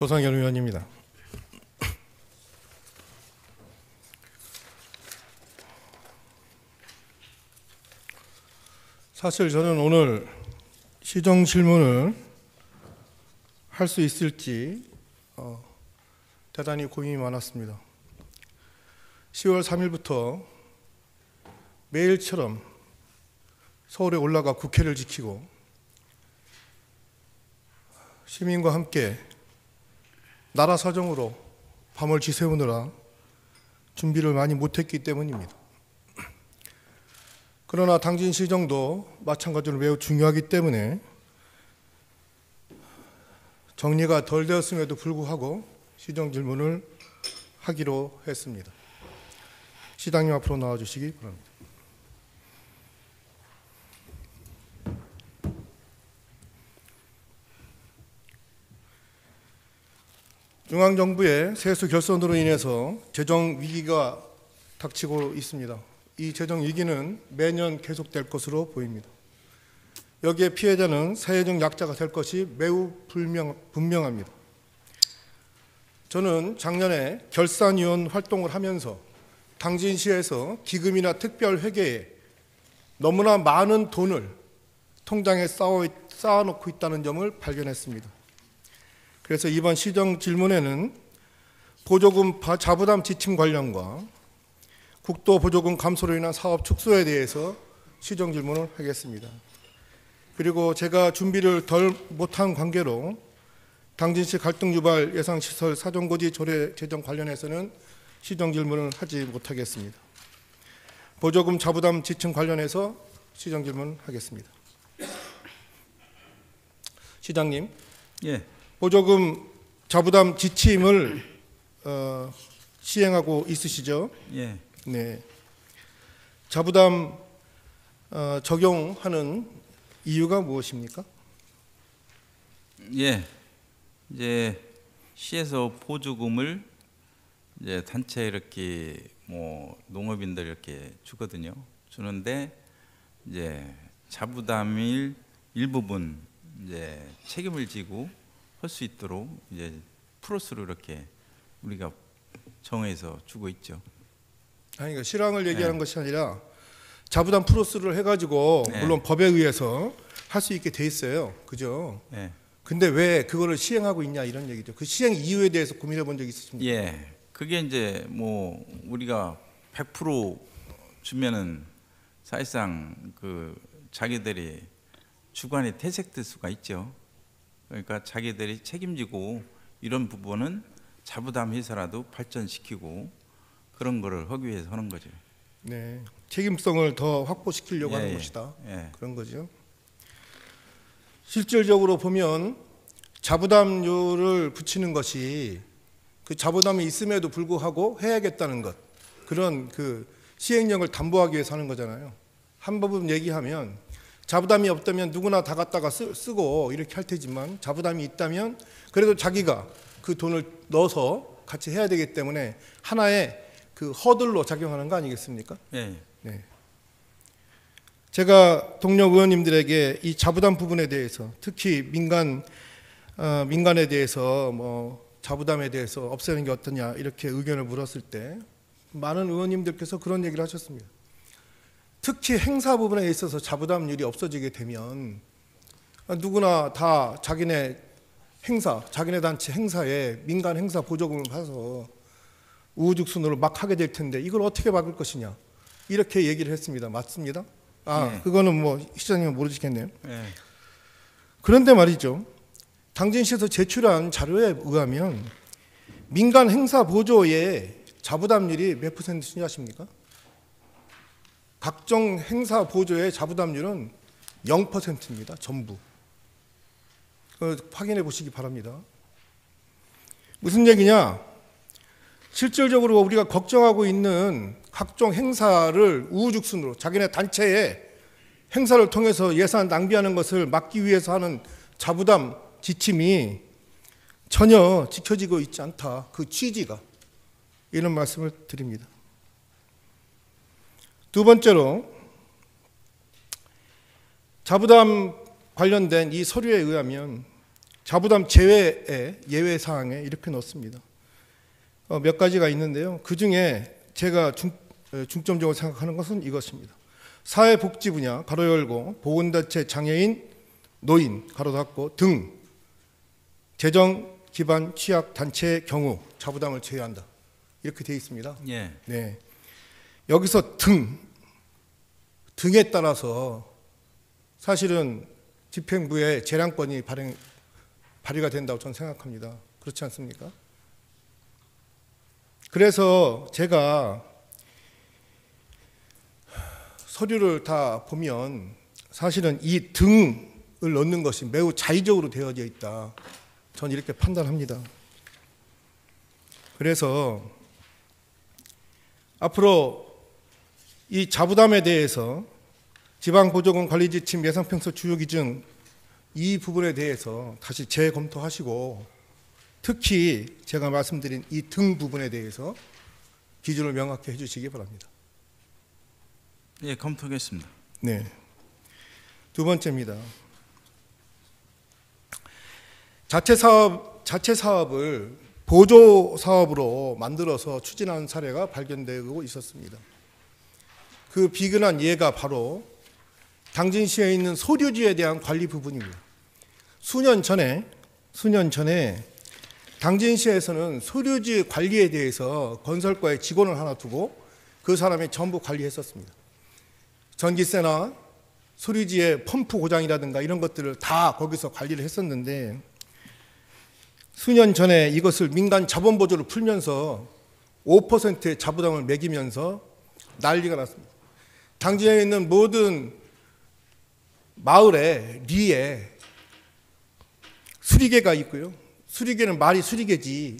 조상현 의원입니다. 사실 저는 오늘 시정 질문을 할 수 있을지 대단히 고민이 많았습니다. 10월 3일부터 매일처럼 서울에 올라가 국회를 지키고 시민과 함께 나라 사정으로 밤을 지새우느라 준비를 많이 못했기 때문입니다. 그러나 당진 시정도 마찬가지로 매우 중요하기 때문에 정리가 덜 되었음에도 불구하고 시정 질문을 하기로 했습니다. 시장님 앞으로 나와주시기 바랍니다. 중앙정부의 세수 결손으로 인해서 재정 위기가 닥치고 있습니다. 이 재정 위기는 매년 계속될 것으로 보입니다. 여기에 피해자는 사회적 약자가 될 것이 매우 분명합니다. 저는 작년에 결산위원 활동을 하면서 당진시에서 기금이나 특별회계에 너무나 많은 돈을 통장에 쌓아놓고 있다는 점을 발견했습니다. 그래서 이번 시정 질문에는 보조금 자부담 지침 관련과 국도 보조금 감소로 인한 사업 축소에 대해서 시정 질문을 하겠습니다. 그리고 제가 준비를 덜 못한 관계로 당진시 갈등 유발 예상시설 사정고지 조례 제정 관련해서는 시정 질문을 하지 못하겠습니다. 보조금 자부담 지침 관련해서 시정 질문하겠습니다. 시장님, 예. 보조금 자부담 지침을 시행하고 있으시죠? 예. 네. 자부담 적용하는 이유가 무엇입니까? 예. 이제 시에서 보조금을 이제 단체 이렇게 농업인들 이렇게 주거든요. 주는데 이제 자부담일 일부분 이제 책임을 지고 할 수 있도록 이제 플러스로 이렇게 우리가 정해서 주고 있죠. 아니, 그러니까 실황을 얘기하는 것이 아니라 자부담 플러스를 해가지고 물론 법에 의해서 할 수 있게 돼 있어요, 그죠? 예. 근데 왜 그거를 시행하고 있냐 이런 얘기죠. 그 시행 이유에 대해서 고민해 본 적 있으십니까? 예. 그게 이제 우리가 100% 주면은 사실상 그 자기들이 주관이 퇴색될 수가 있죠. 그러니까 자기들이 책임지고 이런 부분은 자부담해서라도 발전시키고 그런 거를 하기 위해서 하는 거죠. 네, 책임성을 더 확보시키려고 예, 하는 예. 것이다. 예. 그런 거죠. 실질적으로 보면 자부담료를 붙이는 것이 그 자부담이 있음에도 불구하고 해야겠다는 것, 그런 그 시행령을 담보하기 위해서 하는 거잖아요. 한 부분 얘기하면 자부담이 없다면 누구나 다 갖다가 쓰고 이렇게 할 테지만 자부담이 있다면 그래도 자기가 그 돈을 넣어서 같이 해야 되기 때문에 하나의 그 허들로 작용하는 거 아니겠습니까? 예. 네. 제가 동료 의원님들에게 이 자부담 부분에 대해서 특히 민간에 대해서 자부담에 대해서 없애는 게 어떠냐 이렇게 의견을 물었을 때 많은 의원님들께서 그런 얘기를 하셨습니다. 특히 행사 부분에 있어서 자부담률이 없어지게 되면 누구나 다 자기네 단체 행사에 민간 행사 보조금을 받아서 우후죽순으로 막 하게 될 텐데 이걸 어떻게 막을 것이냐 이렇게 얘기를 했습니다. 맞습니다? 네. 그거는 시장님은 모르시겠네요. 예. 그런데 말이죠. 당진시에서 제출한 자료에 의하면 민간 행사 보조의 자부담률이 몇 %인지 아십니까? 각종 행사 보조의 자부담률은 0%입니다. 전부. 확인해 보시기 바랍니다. 무슨 얘기냐? 실질적으로 우리가 걱정하고 있는 각종 행사를 우후죽순으로 자기네 단체의 행사를 통해서 예산 낭비하는 것을 막기 위해서 하는 자부담 지침이 전혀 지켜지고 있지 않다. 그 취지가. 이런 말씀을 드립니다. 두 번째로 자부담 관련된 이 서류에 의하면 자부담 제외의 예외 사항에 이렇게 넣습니다. 몇 가지가 있는데요. 그 중에 제가 중점적으로 생각하는 것은 이것입니다. 사회복지 분야 가로 열고 보건단체 장애인 노인 가로 닫고 등 재정 기반 취약 단체의 경우 자부담을 제외한다. 이렇게 되어 있습니다. 예. 네. 여기서 등에 따라서 사실은 집행부의 재량권이 발휘가 된다고 저는 생각합니다. 그렇지 않습니까? 그래서 제가 서류를 다 보면 사실은 이 등을 넣는 것이 매우 자의적으로 되어져 있다. 저는 이렇게 판단합니다. 그래서 앞으로 이 자부담에 대해서 지방보조금 관리지침 예상평수 주요기준 이 부분에 대해서 다시 재검토하시고 특히 제가 말씀드린 이 등 부분에 대해서 기준을 명확히 해주시기 바랍니다. 예, 검토하겠습니다. 네. 두 번째입니다. 자체 사업을 보조 사업으로 만들어서 추진하는 사례가 발견되고 있었습니다. 그 비근한 예가 바로 당진시에 있는 소류지에 대한 관리 부분입니다. 수년 전에 당진시에서는 소류지 관리에 대해서 건설과에 직원을 하나 두고 그 사람이 전부 관리했었습니다. 전기세나 소류지의 펌프 고장이라든가 이런 것들을 다 거기서 관리를 했었는데 수년 전에 이것을 민간 자본 보조를 풀면서 5%의 자부담을 매기면서 난리가 났습니다. 당진에 있는 모든 마을에 리에 수리개가 있고요. 수리개는 말이 수리개지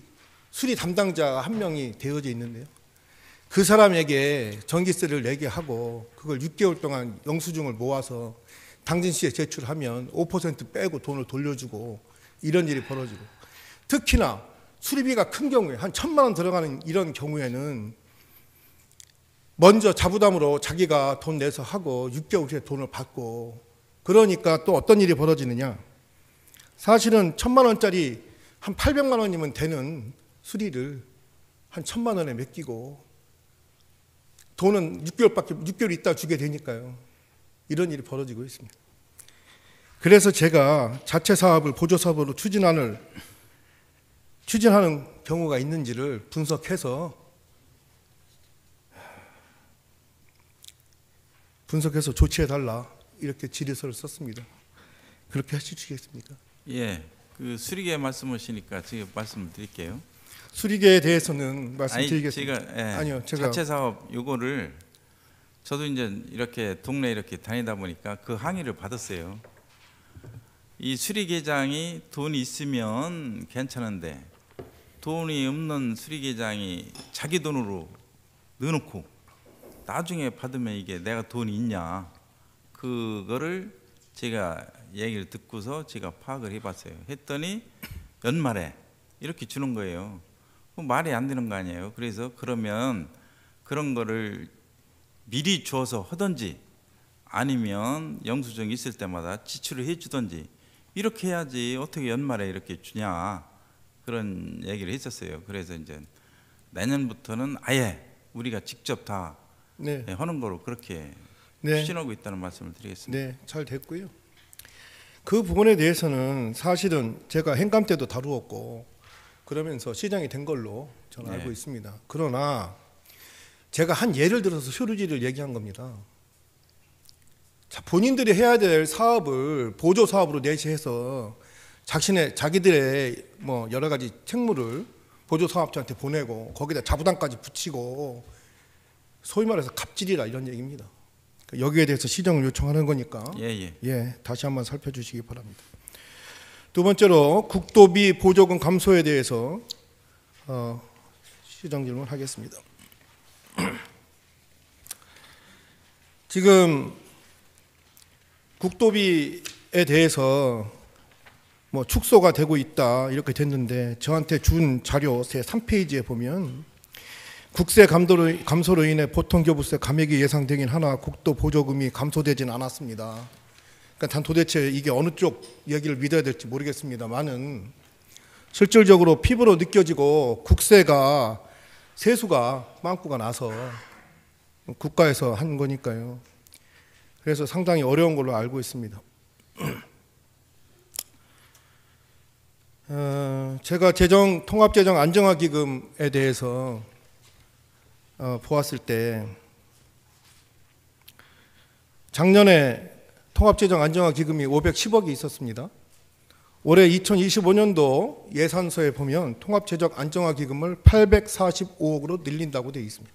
수리 담당자가 한 명이 되어져 있는데요. 그 사람에게 전기세를 내게 하고 그걸 6개월 동안 영수증을 모아서 당진시에 제출하면 5% 빼고 돈을 돌려주고 이런 일이 벌어지고 특히나 수리비가 큰 경우에 한 1,000만 원 들어가는 이런 경우에는 먼저 자부담으로 자기가 돈 내서 하고 6개월 후에 돈을 받고 그러니까 또 어떤 일이 벌어지느냐. 사실은 1,000만 원짜리 한 800만 원이면 되는 수리를 한 1,000만 원에 맡기고 돈은 6개월 있다 주게 되니까요. 이런 일이 벌어지고 있습니다. 그래서 제가 자체 사업을 보조 사업으로 추진하는 경우가 있는지를 분석해서 조치해달라 이렇게 질의서를 썼습니다. 그렇게 해주시겠습니까? 예, 그 수리개 말씀하시니까 제가 말씀을 드릴게요. 수리개에 대해서는 말씀드리겠습니다. 제가 자체 사업 요거를 저도 이제 이렇게 동네 이렇게 다니다 보니까 그 항의를 받았어요. 이 수리계장이 돈이 있으면 괜찮은데 돈이 없는 수리계장이 자기 돈으로 넣어놓고 나중에 받으면 이게 내가 돈이 있냐 그거를 제가 얘기를 듣고서 제가 파악을 해봤어요. 했더니 연말에 이렇게 주는 거예요. 말이 안 되는 거 아니에요. 그래서 그러면 그런 거를 미리 줘서 하든지 아니면 영수증 있을 때마다 지출을 해주든지 이렇게 해야지 어떻게 연말에 이렇게 주냐 그런 얘기를 했었어요. 그래서 이제 내년부터는 아예 우리가 직접 다 하는 거로 그렇게 추진하고 있다는 말씀을 드리겠습니다. 네, 잘 됐고요. 그 부분에 대해서는 사실은 제가 행감 때도 다루었고 그러면서 시장이 된 걸로 저는 알고 있습니다. 그러나 제가 한 예를 들어서 소류지를 얘기한 겁니다. 자, 본인들이 해야 될 사업을 보조 사업으로 내시해서 자기들의 뭐 여러 가지 책무를 보조 사업자한테 보내고 거기다 자부담까지 붙이고 소위 말해서 갑질이라 이런 얘기입니다. 여기에 대해서 시정을 요청하는 거니까 다시 한번 살펴주시기 바랍니다. 두 번째로 국도비 보조금 감소에 대해서 시정 질문하겠습니다. 지금 국도비에 대해서 뭐 축소가 되고 있다 이렇게 됐는데 저한테 준 자료 제 3페이지에 보면 국세 감소로 인해 보통교부세 감액이 예상되긴 하나 국도 보조금이 감소되진 않았습니다. 그러니까 단 도대체 이게 어느 쪽 이야기를 믿어야 될지 모르겠습니다만은 실질적으로 피부로 느껴지고 국세가 세수가 빵꾸가 나서 국가에서 한 거니까요. 그래서 상당히 어려운 걸로 알고 있습니다. 제가 통합재정 안정화기금에 대해서 보았을 때 작년에 통합재정 안정화기금이 510억이 있었습니다. 올해 2025년도 예산서에 보면 통합재정 안정화기금을 845억으로 늘린다고 되어 있습니다.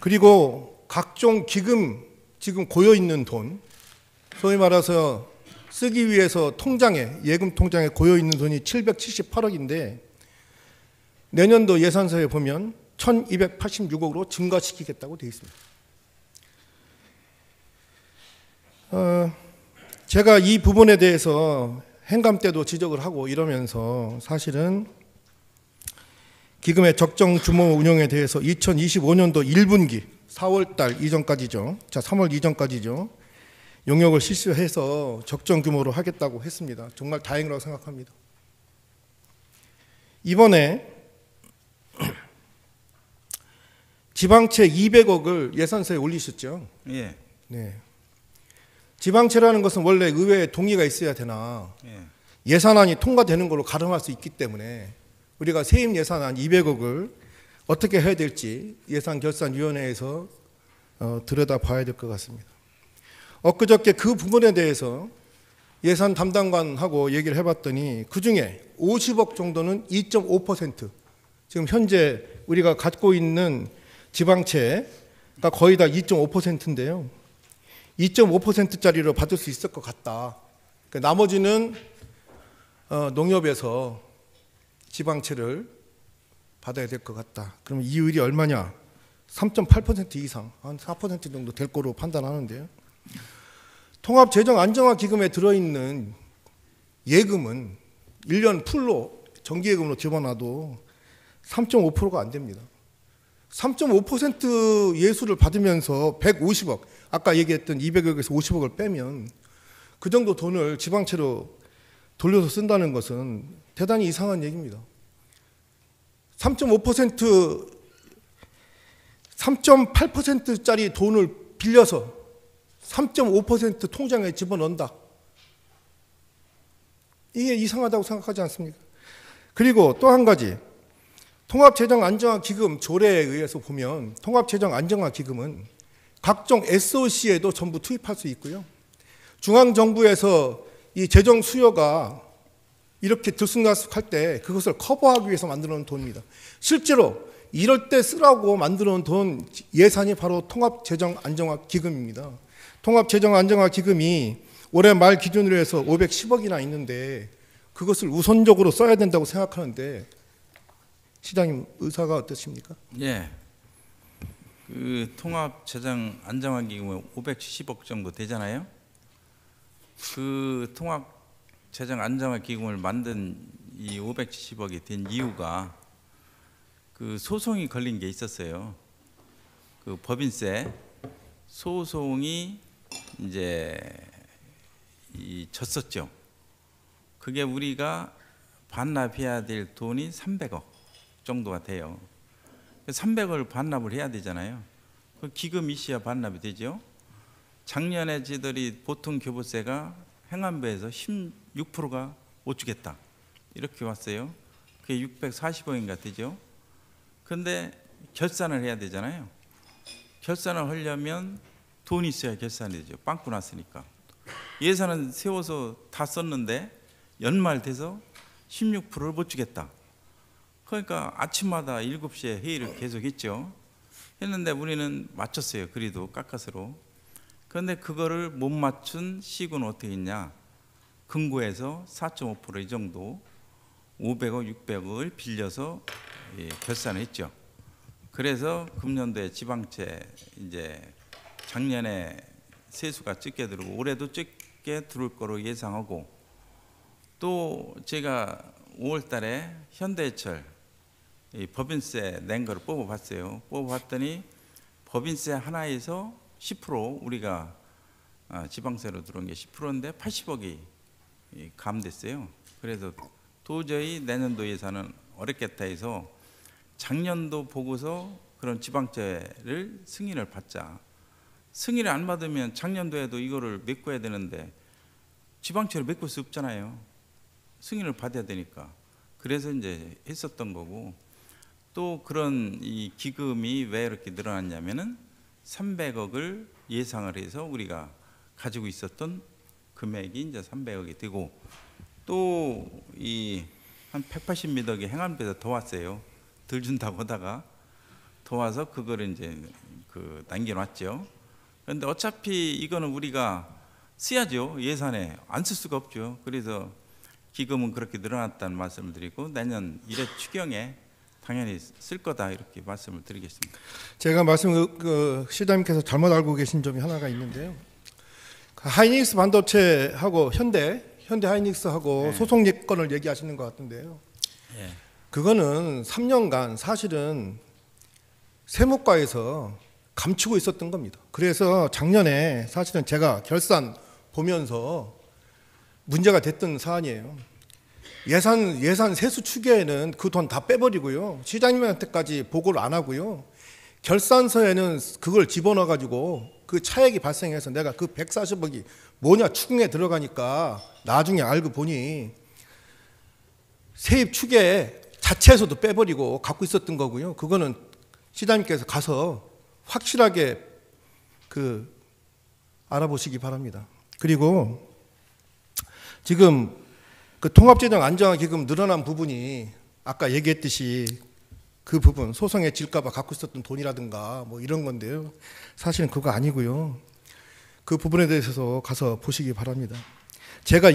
그리고 각종 기금, 지금 고여있는 돈, 소위 말해서 쓰기 위해서 통장에, 예금 통장에 고여있는 돈이 778억인데 내년도 예산서에 보면 1286억으로 증가시키겠다고 되어 있습니다. 제가 이 부분에 대해서 행감 때도 지적을 하고 이러면서 사실은 기금의 적정 규모 운영에 대해서 2025년도 1분기 4월달 이전까지죠. 자, 3월 이전까지죠. 용역을 실시해서 적정 규모로 하겠다고 했습니다. 정말 다행이라고 생각합니다. 이번에 지방채 200억을 예산서에 올리셨죠? 예. 네. 지방채라는 것은 원래 의회에 동의가 있어야 되나 예. 예산안이 통과되는 걸로 가름할 수 있기 때문에 우리가 세임 예산안 200억을 어떻게 해야 될지 예산결산위원회에서 들여다봐야 될 것 같습니다. 엊그저께 그 부분에 대해서 예산 담당관하고 얘기를 해봤더니 그중에 50억 정도는 2.5% 지금 현재 우리가 갖고 있는 지방채가 거의 다 2.5%인데요. 2.5%짜리로 받을 수 있을 것 같다. 그러니까 나머지는 농협에서 지방채를 받아야 될 것 같다. 그럼 이율이 얼마냐? 3.8% 이상, 한 4% 정도 될 거로 판단하는데요. 통합재정안정화기금에 들어있는 예금은 1년 풀로 정기예금으로 집어넣어도 3.5%가 안 됩니다. 3.5% 예수를 받으면서 150억, 아까 얘기했던 200억에서 50억을 빼면 그 정도 돈을 지방채로 돌려서 쓴다는 것은 대단히 이상한 얘기입니다. 3.8%짜리 돈을 빌려서 3.5% 통장에 집어넣는다. 이게 이상하다고 생각하지 않습니까? 그리고 또 한 가지, 통합재정안정화기금 조례에 의해서 보면 통합재정안정화기금은 각종 SOC에도 전부 투입할 수 있고요. 중앙정부에서 이 재정 수요가 이렇게 들쑥날쑥할 때 그것을 커버하기 위해서 만들어 놓은 돈입니다. 실제로 이럴 때 쓰라고 만들어 놓은 돈 예산이 바로 통합재정안정화기금입니다. 통합재정안정화기금이 올해 말 기준으로 해서 510억이나 있는데 그것을 우선적으로 써야 된다고 생각하는데 시장님 의사가 어떠십니까? 예. 그 통합재정안정화기금은 570억 정도 되잖아요. 그 통합재정안정화기금을 만든 이 570억이 된 이유가 그 소송이 걸린 게 있었어요. 그 법인세 소송이 이제 졌었죠. 그게 우리가 반납해야 될 돈이 300억 정도가 돼요. 300억을 반납을 해야 되잖아요. 그 기금 이시야 반납이 되죠. 작년에 저희들이 보통 교부세가 행안부에서 16%가 못 주겠다 이렇게 왔어요. 그게 640억인가 되죠. 근데 결산을 해야 되잖아요. 결산을 하려면 돈이 있어야 결산이 되죠. 빵꾸 났으니까. 예산은 세워서 다 썼는데 연말 돼서 16%를 못 주겠다. 그러니까 아침마다 7시에 회의를 계속했죠. 했는데 우리는 맞췄어요. 그래도 깎아서로. 그런데 그거를 못 맞춘 시군은 어떻게 했냐. 금고에서 4.5% 이 정도 500억, 600억을 빌려서 결산을 했죠. 그래서 금년도에 지방채 이제 작년에 세수가 적게 들어오고 올해도 적게 들어올 거로 예상하고 또 제가 5월 달에 현대해철 법인세 낸 거를 뽑아봤어요. 뽑아봤더니 법인세 하나에서 10% 우리가 지방세로 들어온 게 10%인데 80억이 감됐어요. 그래서 도저히 내년도 예산은 어렵겠다 해서 작년도 보고서 그런 지방채를 승인을 받자. 승인을 안 받으면 작년도에도 이거를 메꿔야 되는데 지방채를 메꿀 수 없잖아요. 승인을 받아야 되니까. 그래서 이제 했었던 거고, 또 그런 이 기금이 왜 이렇게 늘어났냐면은 300억을 예상을 해서 우리가 가지고 있었던 금액이 이제 300억이 되고, 또 이 한 180억 행안부에서 더 왔어요. 덜 준다고 하다가 더 와서 그거를 이제 남겨놨죠. 그런데 어차피 이거는 우리가 써야죠. 예산에 안 쓸 수가 없죠. 그래서 기금은 그렇게 늘어났다는 말씀을 드리고, 내년 1회 추경에 당연히 쓸 거다 이렇게 말씀을 드리겠습니다. 제가 시장님께서 잘못 알고 계신 점이 하나가 있는데요. 하이닉스 반도체하고 현대 하이닉스하고 소송 건을 얘기하시는 것 같은데요. 예. 그거는 3년간 사실은 세무과에서 감추고 있었던 겁니다. 그래서 작년에 사실은 제가 결산 보면서 문제가 됐던 사안이에요. 예산 세수 추계에는 그 돈 다 빼버리고요. 시장님한테까지 보고를 안 하고요. 결산서에는 그걸 집어넣어 가지고 그 차액이 발생해서 내가 그 140억이 뭐냐 추궁에 들어가니까 나중에 알고 보니 세입 추계 자체에서도 빼버리고 갖고 있었던 거고요. 그거는 시장님께서 가서 확실하게 알아보시기 바랍니다. 그리고 지금 그 통합재정 안정화기금 늘어난 부분이 아까 얘기했듯이 그 부분 소송에 질까봐 갖고 있었던 돈이라든가 뭐 이런 건데요. 사실은 그거 아니고요. 그 부분에 대해서 가서 보시기 바랍니다. 제가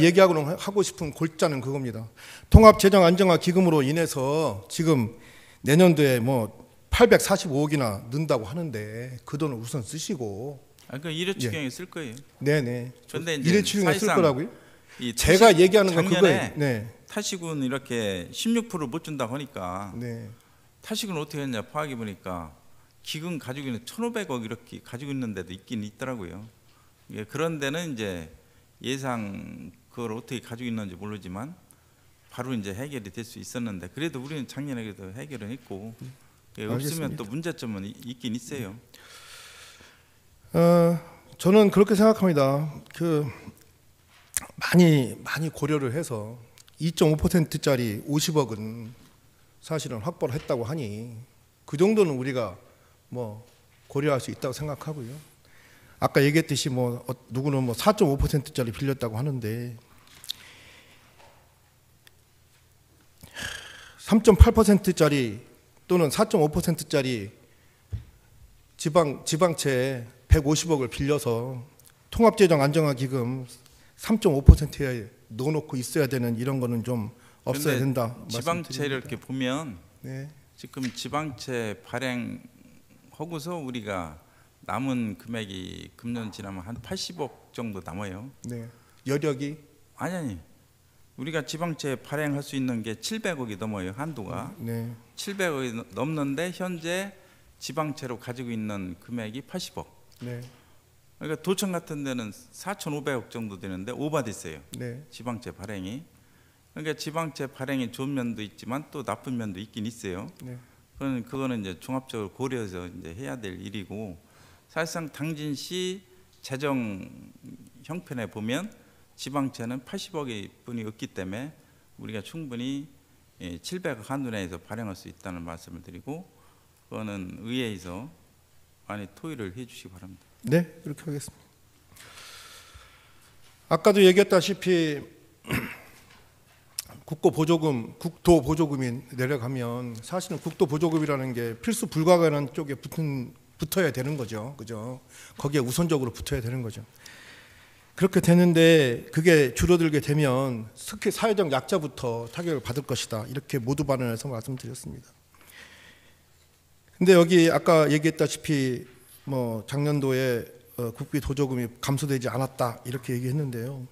하고 싶은 골자는 그겁니다. 통합재정 안정화기금으로 인해서 지금 내년도에 뭐 845억이나 는다고 하는데 그 돈을 우선 쓰시고. 그러니까 1회 추경에 쓸 거예요. 네네. 그런데 1회 추경에 쓸 거라고요? 제가 제가 얘기하는 건 그거예요. 네. 타시군 이렇게 16%못 준다고 하니까 네. 타시군 어떻게 했냐 파악해 보니까 기금 가지고 있는 1,500억 이렇게 가지고 있는 데도 있긴 있더라고요. 그런 데는 이제 예상 그걸 어떻게 가지고 있는지 모르지만 바로 이제 해결이 될 수 있었는데, 그래도 우리는 작년에 그래도 해결은 했고, 없으면 또 문제점은 있긴 있어요. 저는 그렇게 생각합니다. 많이 고려를 해서 2.5%짜리 50억은 사실은 확보를 했다고 하니 그 정도는 우리가 뭐 고려할 수 있다고 생각하고요. 아까 얘기했듯이 누구는 4.5%짜리 빌렸다고 하는데 3.8%짜리 또는 4.5%짜리 지방채 150억을 빌려서 통합재정 안정화기금 3.5%에 넣어놓고 있어야 되는 이런 거는 좀 없어야 된다. 지방채를 이렇게 보면 네. 지금 지방채 발행하고서 우리가 남은 금액이 금년 지나면 한 80억 정도 남아요. 네. 여력이? 아니. 우리가 지방채 발행할 수 있는 게 700억이 넘어요. 한도가. 네. 700억이 넘는데 현재 지방채로 가지고 있는 금액이 80억. 네. 그러니까 도청 같은 데는 4,500억 정도 되는데 오버됐어요. 네. 지방채 발행이. 그러니까 지방채 발행이 좋은 면도 있지만 또 나쁜 면도 있긴 있어요. 네. 그거는 이제 종합적으로 고려해서 이제 해야 될 일이고, 사실상 당진시 재정 형편에 보면 지방채는 80억의 분이 없기 때문에 우리가 충분히 700억 한도 내에서 발행할 수 있다는 말씀을 드리고, 그거는 의회에서 많이 토의를 해주시기 바랍니다. 네, 그렇게 하겠습니다. 아까도 얘기했다시피 국도 보조금이 내려가면 사실은 국도 보조금이라는 게 필수 불가결한 쪽에 붙어야 되는 거죠. 그죠? 거기에 우선적으로 붙어야 되는 거죠. 그렇게 되는데 그게 줄어들게 되면 특히 사회적 약자부터 타격을 받을 것이다. 이렇게 모두 발언해서 말씀드렸습니다. 근데 여기 아까 얘기했다시피 작년도에 국비 보조금이 감소되지 않았다 이렇게 얘기했는데요.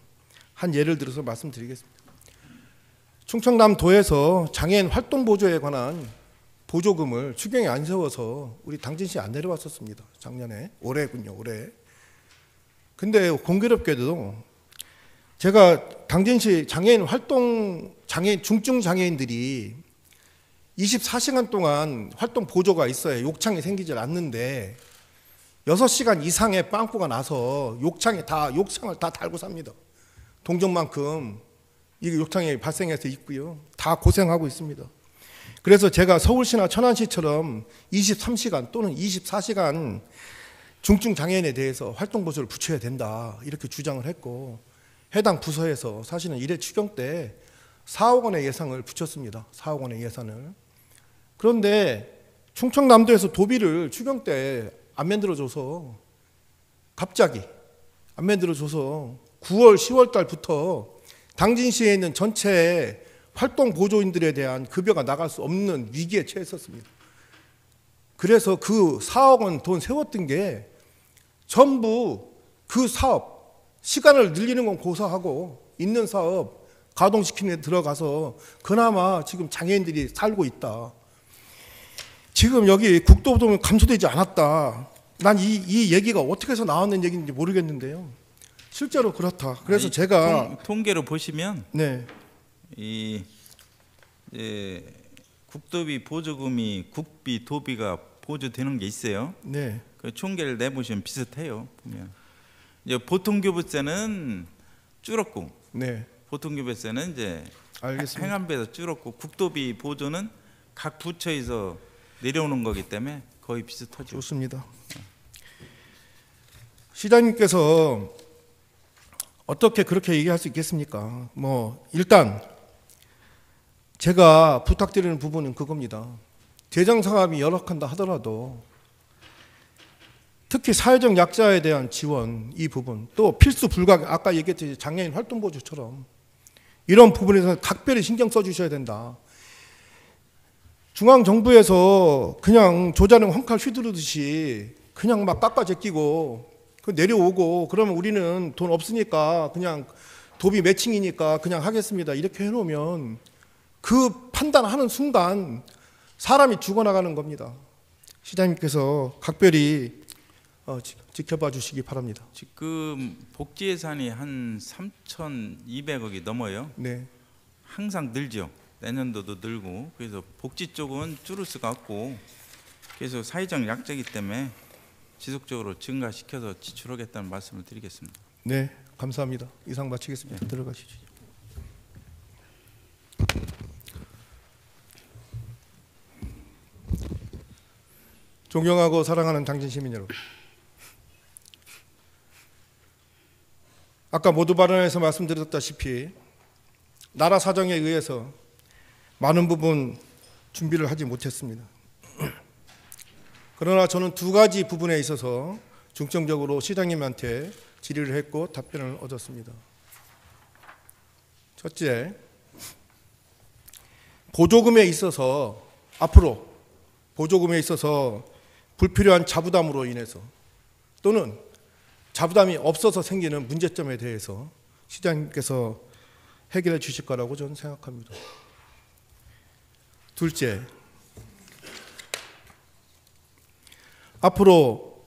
한 예를 들어서 말씀드리겠습니다. 충청남도에서 장애인 활동 보조에 관한 보조금을 추경에 안 세워서 우리 당진시에 안 내려왔었습니다. 작년에. 올해군요. 올해. 근데 공교롭게도 제가 당진시 장애인 활동 장애인 중증 장애인들이 24시간 동안 활동 보조가 있어야 욕창이 생기질 않는데 6시간 이상의 빵꾸가 나서 욕창을 다 달고 삽니다. 동전만큼 이게 욕창이 발생해서 있고요. 다 고생하고 있습니다. 그래서 제가 서울시나 천안시처럼 23시간 또는 24시간 중증 장애인에 대해서 활동 보조를 붙여야 된다 이렇게 주장을 했고 해당 부서에서 사실은 1회 추경 때 4억 원의 예산을 붙였습니다. 4억 원의 예산을. 그런데 충청남도에서 도비를 추경 때 안 만들어줘서 갑자기 안 만들어줘서 9월 10월 달부터 당진시에 있는 전체 활동 보조인들에 대한 급여가 나갈 수 없는 위기에 처했었습니다. 그래서 그 4억 원 돈 세웠던 게 전부 그 사업 시간을 늘리는 건 고사하고 있는 사업 가동시키는 데 들어가서 그나마 지금 장애인들이 살고 있다. 지금 여기 국토부동은 감소되지 않았다. 난 이 얘기가 어떻게 해서 나왔는 얘기인지 모르겠는데요. 실제로 그렇다. 그래서 아니, 제가 통계로 보시면 네. 이 국도비 보조금이 국비 도비가 보조되는 게 있어요. 네. 그 총계를 내보시면 비슷해요. 보면 이제 보통교부세는 줄었고, 네. 보통교부세는 이제 알겠습니다. 행안부에서 줄었고 국도비 보조는 각 부처에서 내려오는 거기 때문에 거의 비슷하죠. 좋습니다. 시장님께서 어떻게 그렇게 얘기할 수 있겠습니까? 일단 제가 부탁드리는 부분은 그겁니다. 재정 상황이 열악한다 하더라도 특히 사회적 약자에 대한 지원 이 부분 또 필수 불가 아까 얘기했듯이 장애인 활동 보조처럼 이런 부분에서 각별히 신경 써주셔야 된다. 중앙 정부에서 그냥 조자는 황칼 휘두르듯이 그냥 막 깎아 제끼고 내려오고 그러면 우리는 돈 없으니까 그냥 도비 매칭이니까 그냥 하겠습니다. 이렇게 해놓으면 그 판단하는 순간 사람이 죽어나가는 겁니다. 시장님께서 각별히 지켜봐 주시기 바랍니다. 지금 복지 예산이 한 3,200억이 넘어요. 네. 항상 늘죠. 내년도도 늘고 그래서 복지 쪽은 줄을 수가 없고 그래서 사회적 약자이기 때문에 지속적으로 증가시켜서 지출하겠다는 말씀을 드리겠습니다. 네, 감사합니다. 이상 마치겠습니다. 네. 들어가시죠. 존경하고 사랑하는 당진 시민 여러분, 아까 모두 발언에서 말씀드렸다시피 나라 사정에 의해서 많은 부분 준비를 하지 못했습니다. 그러나 저는 두 가지 부분에 있어서 중점적으로 시장님한테 질의를 했고 답변을 얻었습니다. 첫째, 보조금에 있어서 앞으로 보조금에 있어서 불필요한 자부담으로 인해서 또는 자부담이 없어서 생기는 문제점에 대해서 시장님께서 해결해 주실 거라고 저는 생각합니다. 둘째, 앞으로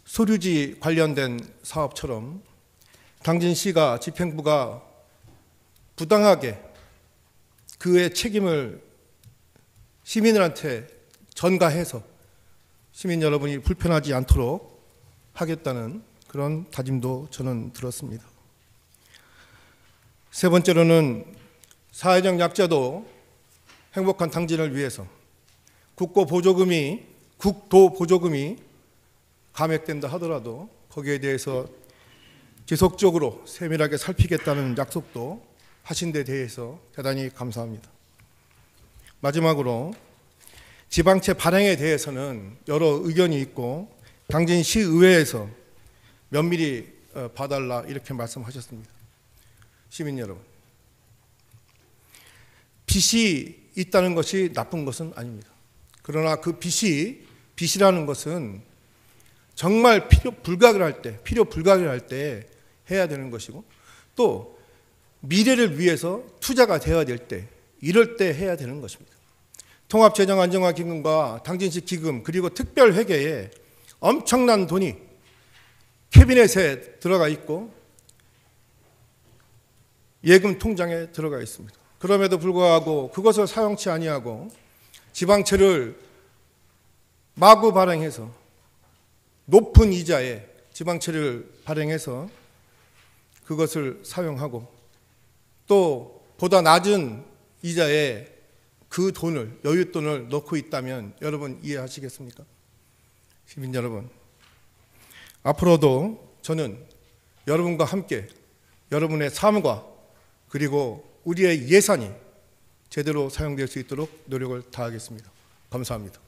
소류지 관련된 사업처럼 당진시가 집행부가 부당하게 그의 책임을 시민들한테 전가해서 시민 여러분이 불편하지 않도록 하겠다는 그런 다짐도 저는 들었습니다. 세 번째로는 사회적 약자도 행복한 당진을 위해서 국도 보조금이 감액된다 하더라도 거기에 대해서 지속적으로 세밀하게 살피겠다는 약속도 하신 데 대해서 대단히 감사합니다. 마지막으로 지방채 발행에 대해서는 여러 의견이 있고 당진시의회에서 면밀히 봐달라 이렇게 말씀하셨습니다. 시민 여러분, 빚이 있다는 것이 나쁜 것은 아닙니다. 그러나 그 빚이라는 것은 정말 필요 불가결 할 때 해야 되는 것이고 또 미래를 위해서 투자가 되어야 될 때 이럴 때 해야 되는 것입니다. 통합재정안정화기금과 당진시 기금 그리고 특별회계에 엄청난 돈이 캐비넷에 들어가 있고 예금 통장에 들어가 있습니다. 그럼에도 불구하고 그것을 사용치 아니하고 지방채를 마구 발행해서 높은 이자에 지방채를 발행해서 그것을 사용하고 또 보다 낮은 이자에 그 돈을, 여윳돈을 넣고 있다면 여러분 이해하시겠습니까? 시민 여러분, 앞으로도 저는 여러분과 함께 여러분의 삶과 그리고 우리의 예산이 제대로 사용될 수 있도록 노력을 다하겠습니다. 감사합니다.